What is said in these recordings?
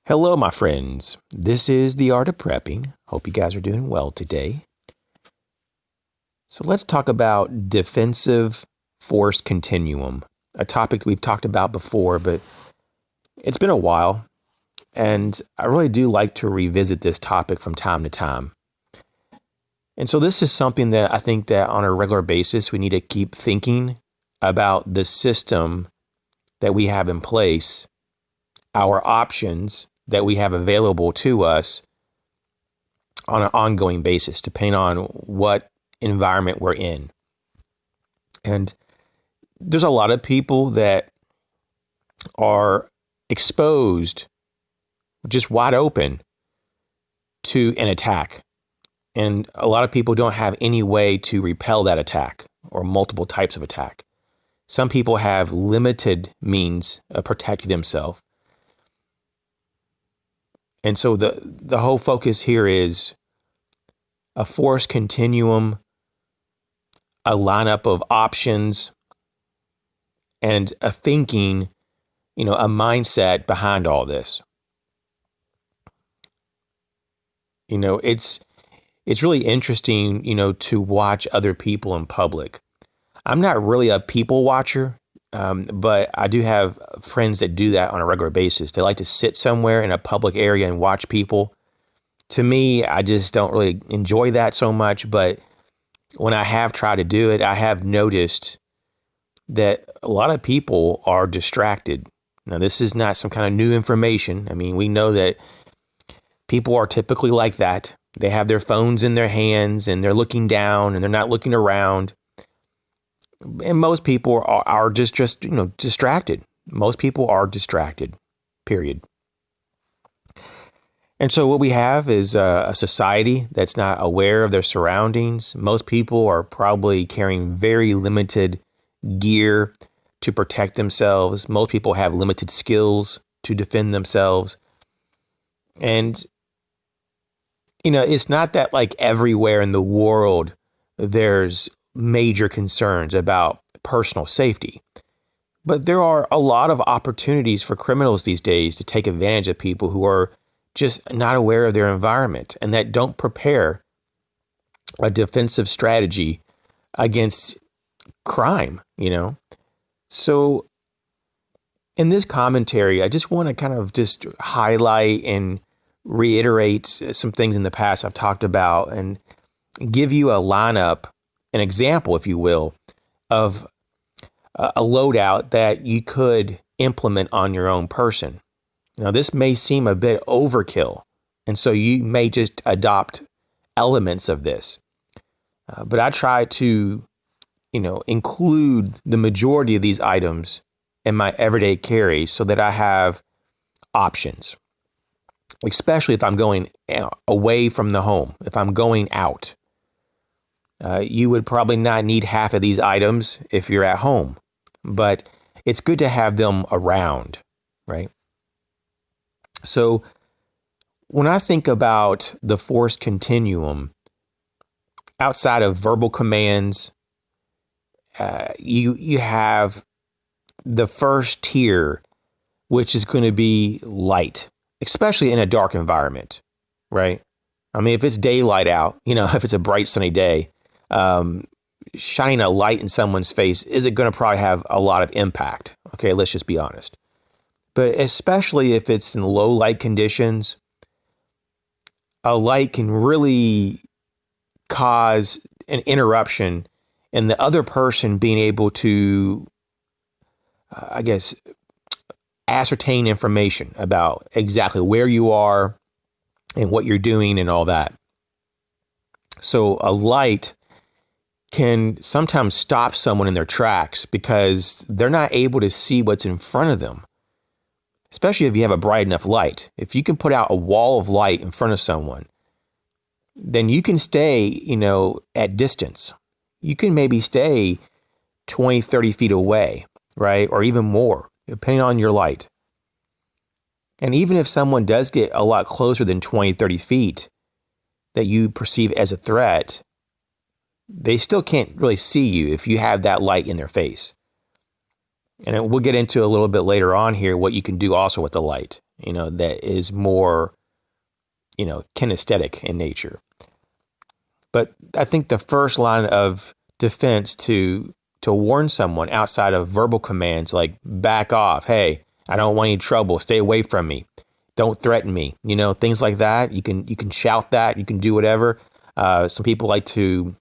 Hello, my friends. This is The Art of Prepping. Hope you guys are doing well today. So let's talk about defensive force continuum, a topic we've talked about before, but it's been a while, and I really do like to revisit this topic from time to time. And so this is something that I think that on a regular basis, we need to keep thinking about the system that we have in place, our options that we have available to us on an ongoing basis, depending on what environment we're in. And there's a lot of people that are exposed, just wide open, to an attack. And a lot of people don't have any way to repel that attack or multiple types of attack. Some people have limited means of protecting themselves. And so the whole focus here is a force continuum, a lineup of options, and a thinking, a mindset behind all this. It's really interesting, to watch other people in public. I'm not really a people watcher. But I do have friends that do that on a regular basis. They like to sit somewhere in a public area and watch people. To me, I just don't really enjoy that so much. But when I have tried to do it, I have noticed that a lot of people are distracted. Now, this is not some kind of new information. I mean, we know that people are typically like that. They have their phones in their hands and they're looking down and they're not looking around. And most people are just distracted. Most people are distracted, period. And so what we have is a society that's not aware of their surroundings. Most people are probably carrying very limited gear to protect themselves. Most people have limited skills to defend themselves. And, it's not that like everywhere in the world there's major concerns about personal safety. But there are a lot of opportunities for criminals these days to take advantage of people who are just not aware of their environment and that don't prepare a defensive strategy against crime, So in this commentary, I just want to kind of just highlight and reiterate some things in the past I've talked about and give you a lineup, an example, if you will, of a loadout that you could implement on your own person. Now, this may seem a bit overkill, and so you may just adopt elements of this. But I try to, include the majority of these items in my everyday carry so that I have options, especially if I'm going away from the home, if I'm going out. You would probably not need half of these items if you're at home, but it's good to have them around, right? So when I think about the force continuum, outside of verbal commands, you have the first tier, which is going to be light, especially in a dark environment, right? I mean, if it's daylight out, if it's a bright sunny day, shining a light in someone's face isn't going to probably have a lot of impact. Okay, let's just be honest. But especially if it's in low light conditions, a light can really cause an interruption in the other person being able to, ascertain information about exactly where you are and what you're doing and all that. So a light can sometimes stop someone in their tracks because they're not able to see what's in front of them, especially if you have a bright enough light. If you can put out a wall of light in front of someone, then you can stay, at distance. You can maybe stay 20, 30 feet away, right? Or even more, depending on your light. And even if someone does get a lot closer than 20, 30 feet that you perceive as a threat, they still can't really see you if you have that light in their face. And we'll get into a little bit later on here what you can do also with the light. that is more, kinesthetic in nature. But I think the first line of defense to warn someone outside of verbal commands like back off, hey, I don't want any trouble, stay away from me, don't threaten me, things like that. You can shout that, you can do whatever. Some people like to,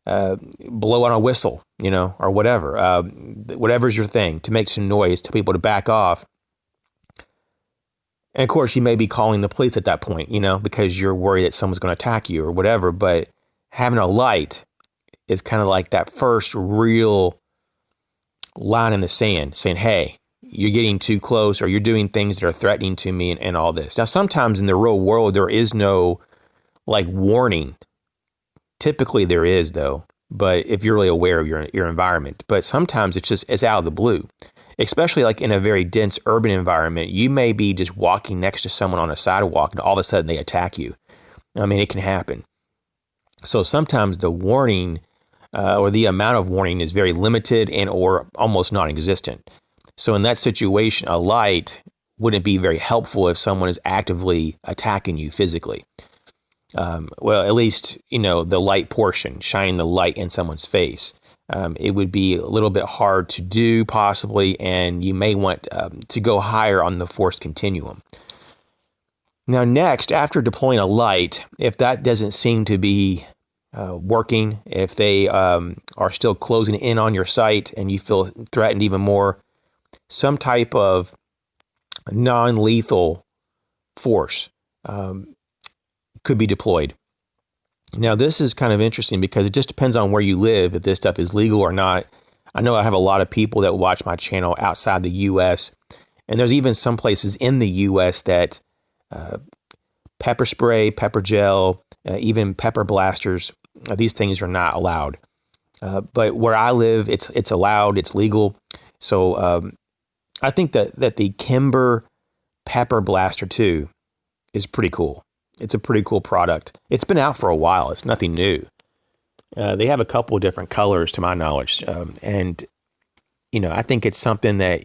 blow on a whistle, or whatever. Whatever's your thing, to make some noise, to people to back off. And of course, you may be calling the police at that point, because you're worried that someone's going to attack you or whatever. But having a light is kind of like that first real line in the sand saying, hey, you're getting too close, or you're doing things that are threatening to me and all this. Now, sometimes in the real world, there is no warning. Typically there is, though, but if you're really aware of your environment. But sometimes it's out of the blue. Especially like in a very dense urban environment, you may be just walking next to someone on a sidewalk and all of a sudden they attack you. I mean, it can happen. So sometimes the warning or the amount of warning is very limited and or almost non-existent. So in that situation, a light wouldn't be very helpful if someone is actively attacking you physically. Well, at least, the light portion, shining the light in someone's face. It would be a little bit hard to do, possibly, and you may want to go higher on the force continuum. Now, next, after deploying a light, if that doesn't seem to be working, if they are still closing in on your sight and you feel threatened even more, some type of non-lethal force could be deployed. Now, this is kind of interesting because it just depends on where you live, if this stuff is legal or not. I know I have a lot of people that watch my channel outside the U.S., and there's even some places in the U.S. that pepper spray, pepper gel, even pepper blasters, these things are not allowed. But where I live, it's allowed, it's legal. So I think that the Kimber Pepper Blaster 2 is pretty cool. It's a pretty cool product. It's been out for a while. It's nothing new. They have a couple of different colors to my knowledge. And, I think it's something that,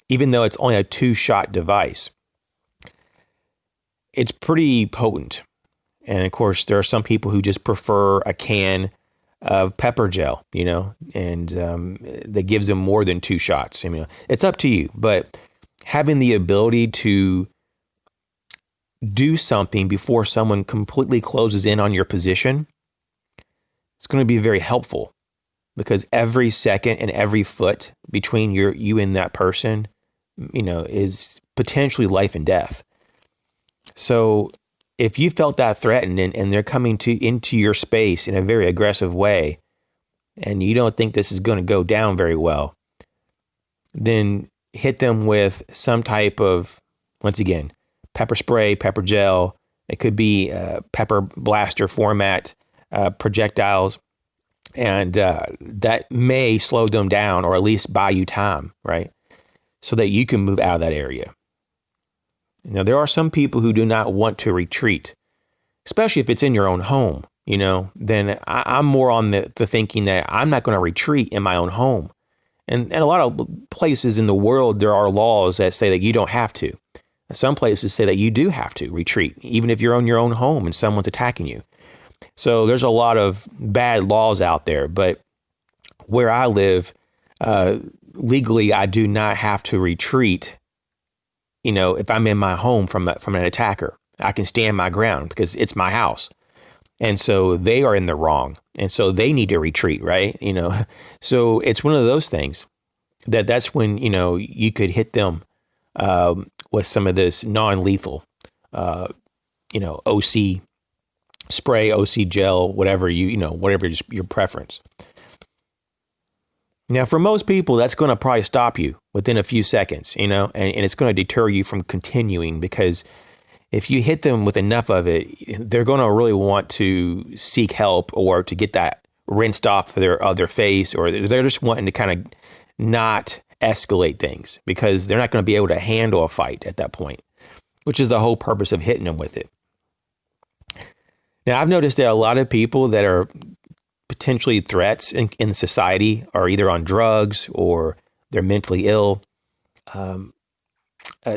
even though it's only a 2-shot device, it's pretty potent. And of course, there are some people who just prefer a can of pepper gel, and that gives them more than 2 shots. I mean, it's up to you, but having the ability to do something before someone completely closes in on your position, it's going to be very helpful, because every second and every foot between you and that person, is potentially life and death. So if you felt that threatened and they're coming into your space in a very aggressive way, and you don't think this is going to go down very well, then hit them with some type of, once again, pepper spray, pepper gel. It could be pepper blaster format projectiles. And that may slow them down, or at least buy you time, right? So that you can move out of that area. Now, there are some people who do not want to retreat, especially if it's in your own home, then I'm more on the thinking that I'm not going to retreat in my own home. And a lot of places in the world, there are laws that say that you don't have to. Some places say that you do have to retreat, even if you're in your own home and someone's attacking you. So there's a lot of bad laws out there. But where I live, legally, I do not have to retreat, if I'm in my home from an attacker. I can stand my ground because it's my house. And so they are in the wrong. And so they need to retreat, right? So it's one of those things that's when, you could hit them with some of this non-lethal, OC spray, OC gel, whatever whatever your preference. Now, for most people, that's going to probably stop you within a few seconds, and it's going to deter you from continuing, because if you hit them with enough of it, they're going to really want to seek help or to get that rinsed off of their face, or they're just wanting to kind of not escalate things, because they're not going to be able to handle a fight at that point, which is the whole purpose of hitting them with it. Now, I've noticed that a lot of people that are potentially threats in society are either on drugs or they're mentally ill.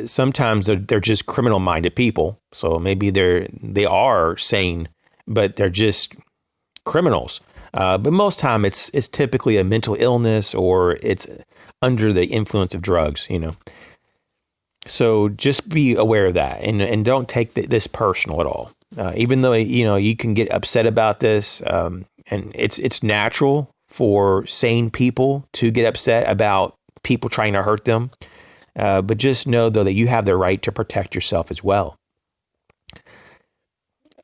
sometimes they're just criminal-minded people. So maybe they are sane, but they're just criminals. But most time it's typically a mental illness or it's under the influence of drugs, So just be aware of that and don't take this personal at all. Even though, you can get upset about this, and it's natural for sane people to get upset about people trying to hurt them. But just know, though, that you have the right to protect yourself as well.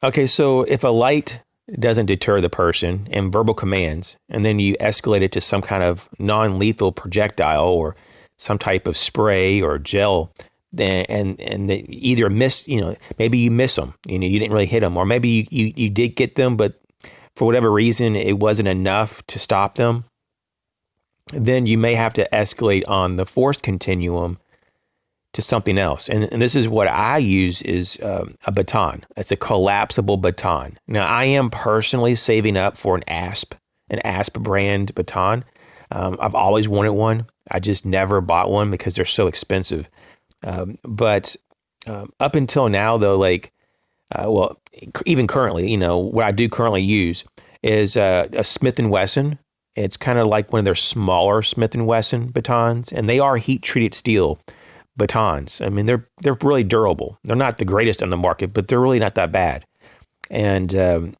Okay, so if a light doesn't deter the person and verbal commands, and then you escalate it to some kind of non-lethal projectile or some type of spray or gel, and they either miss, maybe you miss them, you didn't really hit them, or maybe you did get them, but for whatever reason, it wasn't enough to stop them, then you may have to escalate on the force continuum to something else. And this is what I use is a baton. It's a collapsible baton. Now, I am personally saving up for an ASP brand baton. I've always wanted one. I just never bought one because they're so expensive. But up until now, though, even currently, what I do currently use is a Smith & Wesson. It's kind of like one of their smaller Smith & Wesson batons, and they are heat-treated steel batons. I mean, they're really durable. They're not the greatest on the market, but they're really not that bad, and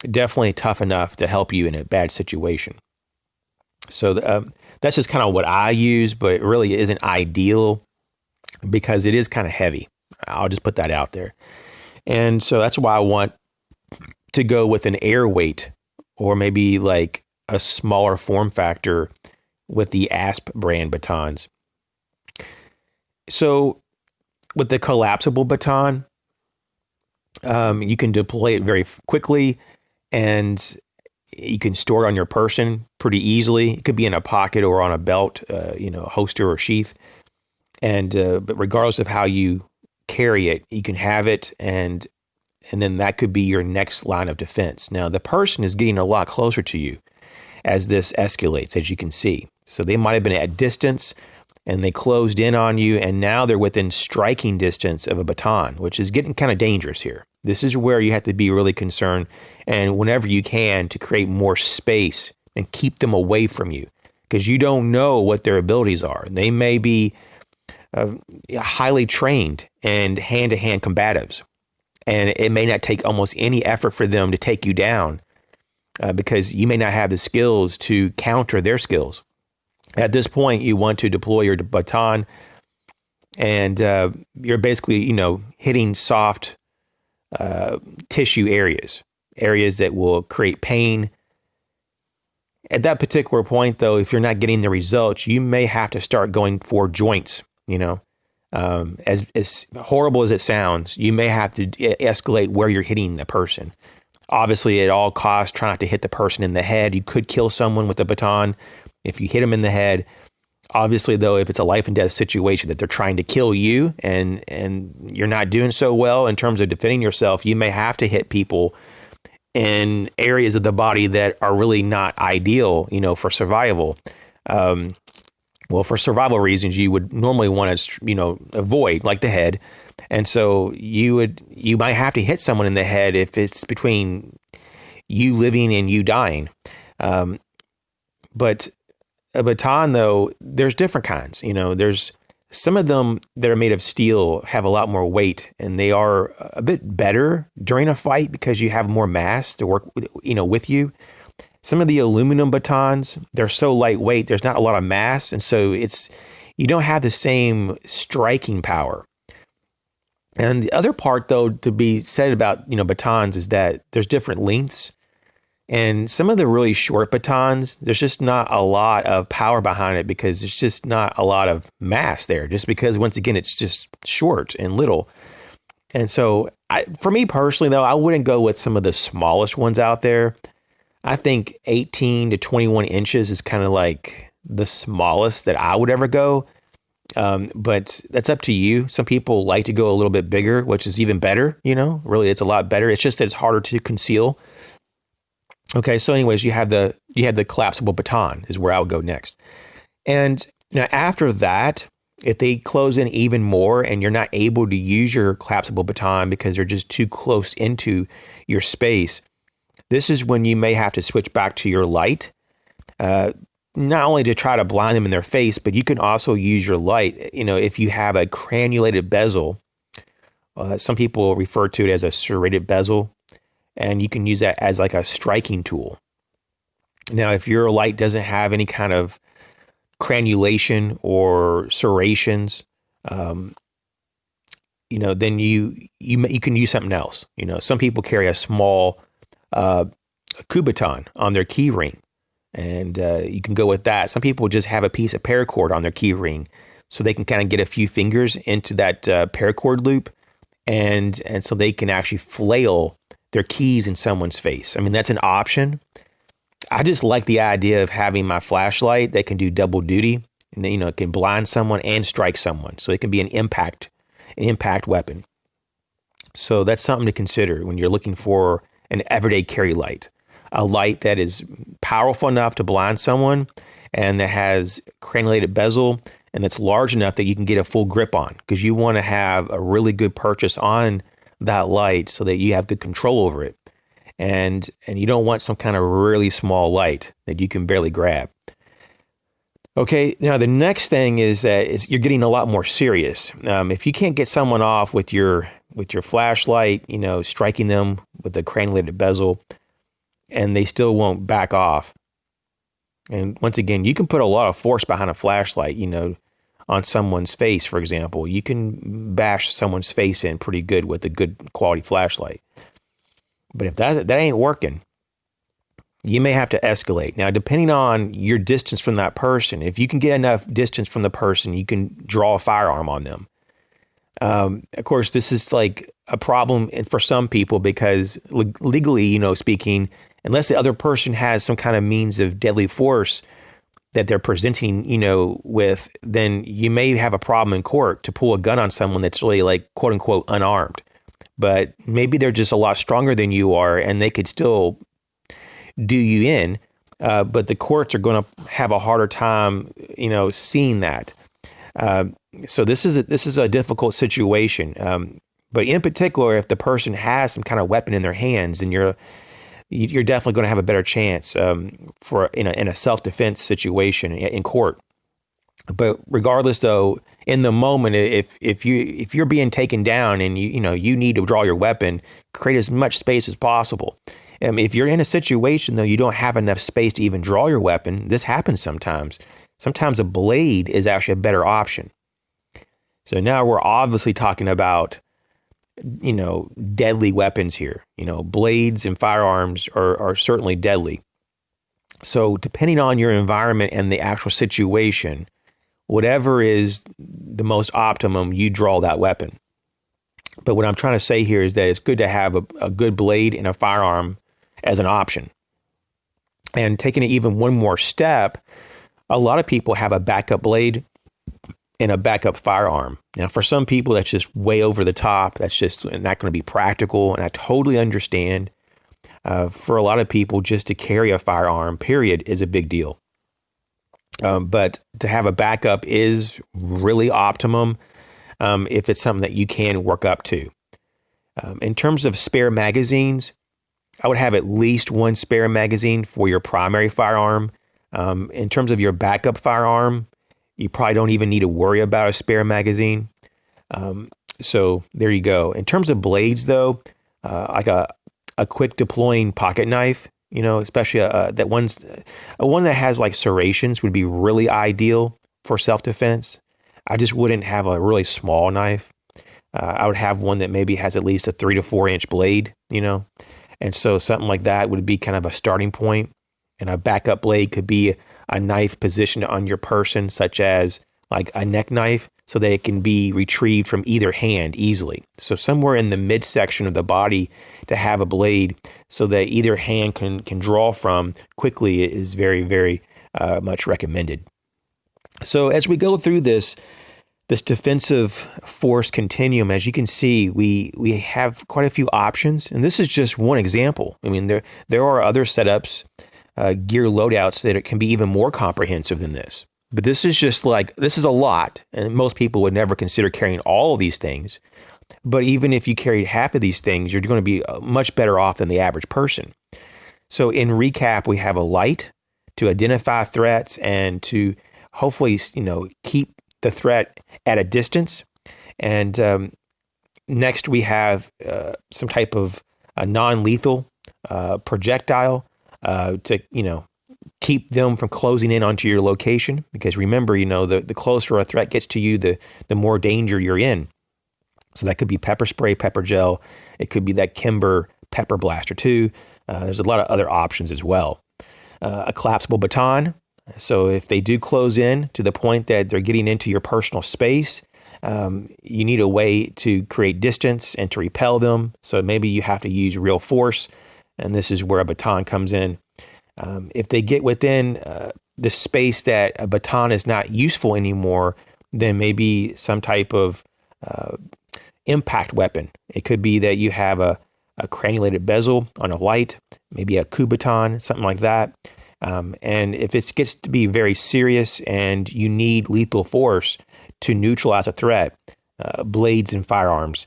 definitely tough enough to help you in a bad situation. So that's just kind of what I use, but it really isn't ideal because it is kind of heavy. I'll just put that out there. And so that's why I want to go with an air weight or maybe like a smaller form factor with the ASP brand batons. So with the collapsible baton, you can deploy it very quickly and you can store it on your person pretty easily. It could be in a pocket or on a belt, holster or sheath. And but regardless of how you carry it, you can have it, and then that could be your next line of defense. Now, the person is getting a lot closer to you as this escalates, as you can see. So they might have been at distance, and they closed in on you, and now they're within striking distance of a baton, which is getting kind of dangerous here. This is where you have to be really concerned, and whenever you can, to create more space and keep them away from you, because you don't know what their abilities are. They may be highly trained and hand-to-hand combatives, and it may not take almost any effort for them to take you down because you may not have the skills to counter their skills. At this point, you want to deploy your baton, and you're basically, hitting soft tissue areas that will create pain. At that particular point, though, if you're not getting the results, you may have to start going for joints. As horrible as it sounds, you may have to escalate where you're hitting the person. Obviously, at all costs, try not to hit the person in the head. You could kill someone with a baton if you hit them in the head. Obviously, though, if it's a life and death situation that they're trying to kill you and you're not doing so well in terms of defending yourself, you may have to hit people in areas of the body that are really not ideal, for survival. Well, for survival reasons, you would normally want to, avoid, like the head. And so you might have to hit someone in the head if it's between you living and you dying. But a baton, though, there's different kinds. There's some of them that are made of steel have a lot more weight, and they are a bit better during a fight because you have more mass to work, with you. Some of the aluminum batons, they're so lightweight, there's not a lot of mass, and so you don't have the same striking power. And the other part, though, to be said about, batons is that there's different lengths. And some of the really short batons, there's just not a lot of power behind it because there's just not a lot of mass there, just because, once again, it's just short and little. And so for me personally, though, I wouldn't go with some of the smallest ones out there. I think 18 to 21 inches is kind of like the smallest that I would ever go. But that's up to you. Some people like to go a little bit bigger, which is even better. Really, it's a lot better. It's just that it's harder to conceal. Okay, so anyways, you have the collapsible baton is where I would go next. And now after that, If they close in even more and you're not able to use your collapsible baton because they're just too close into your space, this is when you may have to switch back to your light, not only to try to blind them in their face, but you can also use your light. If you have a cannulated bezel, some people refer to it as a serrated bezel, and you can use that as like a striking tool. Now, if your light doesn't have any kind of cannulation or serrations, then you can use something else. Some people carry a small Kubaton on their key ring, and you can go with that. Some people just have a piece of paracord on their key ring, so they can kind of get a few fingers into that paracord loop, and so they can actually flail their keys in someone's face. I mean, that's an option. I just like the idea of having my flashlight that can do double duty, and it can blind someone and strike someone, so it can be an impact weapon. So that's something to consider when you're looking for an everyday carry light, a light that is powerful enough to blind someone and that has cannulated bezel and that's large enough that you can get a full grip on, because you want to have a really good purchase on that light so that you have good control over it. And you don't want some kind of really small light that you can barely grab. Okay, now the next thing is that you're getting a lot more serious. If you can't get someone off with your flashlight, striking them with the cannulated bezel, and they still won't back off. And once again, you can put a lot of force behind a flashlight, on someone's face, for example. You can bash someone's face in pretty good with a good quality flashlight. But if that ain't working, you may have to escalate. Now, depending on your distance from that person, if you can get enough distance from the person, you can draw a firearm on them. Of course, this is like a problem for some people because legally, speaking, unless the other person has some kind of means of deadly force that they're presenting, with, then you may have a problem in court to pull a gun on someone that's really like, quote unquote, unarmed. But maybe they're just a lot stronger than you are and they could still do you in. But the courts are going to have a harder time, seeing that. So this is a difficult situation. But in particular, if the person has some kind of weapon in their hands, then you're definitely going to have a better chance for in a self-defense situation in court. But regardless, though, in the moment, if you're being taken down and you need to draw your weapon, create as much space as possible. If you're in a situation, though, you don't have enough space to even draw your weapon, this happens sometimes. Sometimes a blade is actually a better option. So now we're obviously talking about, deadly weapons here. Blades and firearms are certainly deadly. So depending on your environment and the actual situation, whatever is the most optimum, you draw that weapon. But what I'm trying to say here is that it's good to have a good blade and a firearm as an option. And taking it even one more step, a lot of people have a backup blade and a backup firearm. Now, for some people, that's just way over the top. That's just not going to be practical. And I totally understand. For a lot of people, just to carry a firearm, period, is a big deal. But to have a backup is really optimum if it's something that you can work up to. In terms of spare magazines, I would have at least one spare magazine for your primary firearm. In terms of your backup firearm, you probably don't even need to worry about a spare magazine. So there you go. In terms of blades, though, like a quick deploying pocket knife, especially one that has like serrations would be really ideal for self-defense. I just wouldn't have a really small knife. I would have one that maybe has at least a 3 to 4 inch blade, and so something like that would be kind of a starting point. And a backup blade could be a knife positioned on your person, such as like a neck knife, so that it can be retrieved from either hand easily. So somewhere in the midsection of the body to have a blade so that either hand can draw from quickly is very, very much recommended. So as we go through this defensive force continuum, as you can see, we have quite a few options, and this is just one example. I mean, there are other setups, gear loadouts that it can be even more comprehensive than this. But this is a lot. And most people would never consider carrying all of these things. But even if you carried half of these things, you're going to be much better off than the average person. So in recap, we have a light to identify threats and to hopefully, keep the threat at a distance. And next, we have some type of a non-lethal projectile to, keep them from closing in onto your location. Because remember, the closer a threat gets to you, the more danger you're in. So that could be pepper spray, pepper gel. It could be that Kimber pepper blaster too. There's a lot of other options as well. A collapsible baton. So if they do close in to the point that they're getting into your personal space, you need a way to create distance and to repel them. So maybe you have to use real force. And this is where a baton comes in. If they get within the space that a baton is not useful anymore, then maybe some type of impact weapon. It could be that you have a cannulated bezel on a light, maybe a coup baton, something like that. And if it gets to be very serious and you need lethal force to neutralize a threat, blades and firearms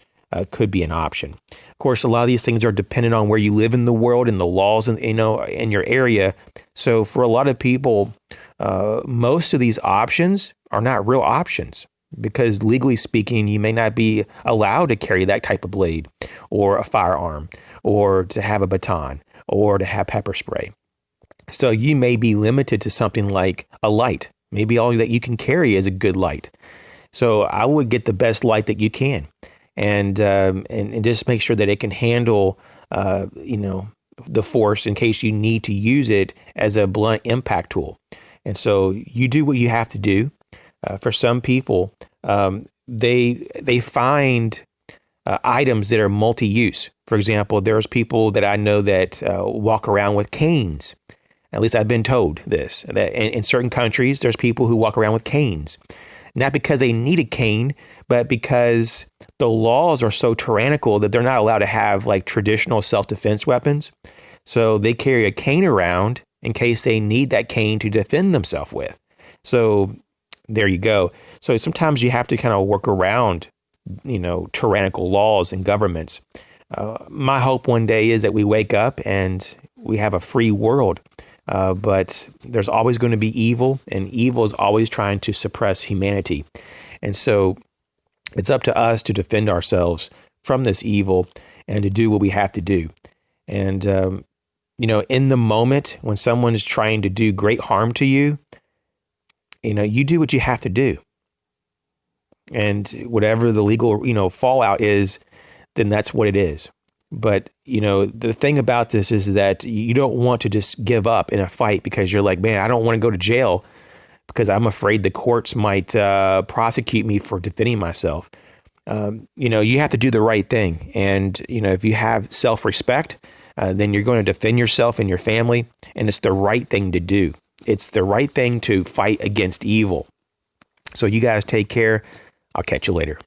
could be an option. Of course, a lot of these things are dependent on where you live in the world and the laws in your area. So for a lot of people, most of these options are not real options. Because legally speaking, you may not be allowed to carry that type of blade or a firearm or to have a baton or to have pepper spray. So you may be limited to something like a light. Maybe all that you can carry is a good light. So I would get the best light that you can and just make sure that it can handle, the force in case you need to use it as a blunt impact tool. And so you do what you have to do. For some people, they find items that are multi-use. For example, there's people that I know that walk around with canes. At least I've been told this, that in certain countries, there's people who walk around with canes. Not because they need a cane, but because the laws are so tyrannical that they're not allowed to have like traditional self-defense weapons. So they carry a cane around in case they need that cane to defend themselves with. So there you go. So sometimes you have to kind of work around, tyrannical laws and governments. My hope one day is that we wake up and we have a free world. But there's always going to be evil, and evil is always trying to suppress humanity. And so it's up to us to defend ourselves from this evil and to do what we have to do. And, in the moment when someone is trying to do great harm to you, you do what you have to do. And whatever the legal, fallout is, then that's what it is. But, the thing about this is that you don't want to just give up in a fight because you're like, man, I don't want to go to jail because I'm afraid the courts might prosecute me for defending myself. You have to do the right thing. And, if you have self-respect, then you're going to defend yourself and your family. And it's the right thing to do. It's the right thing to fight against evil. So you guys take care. I'll catch you later.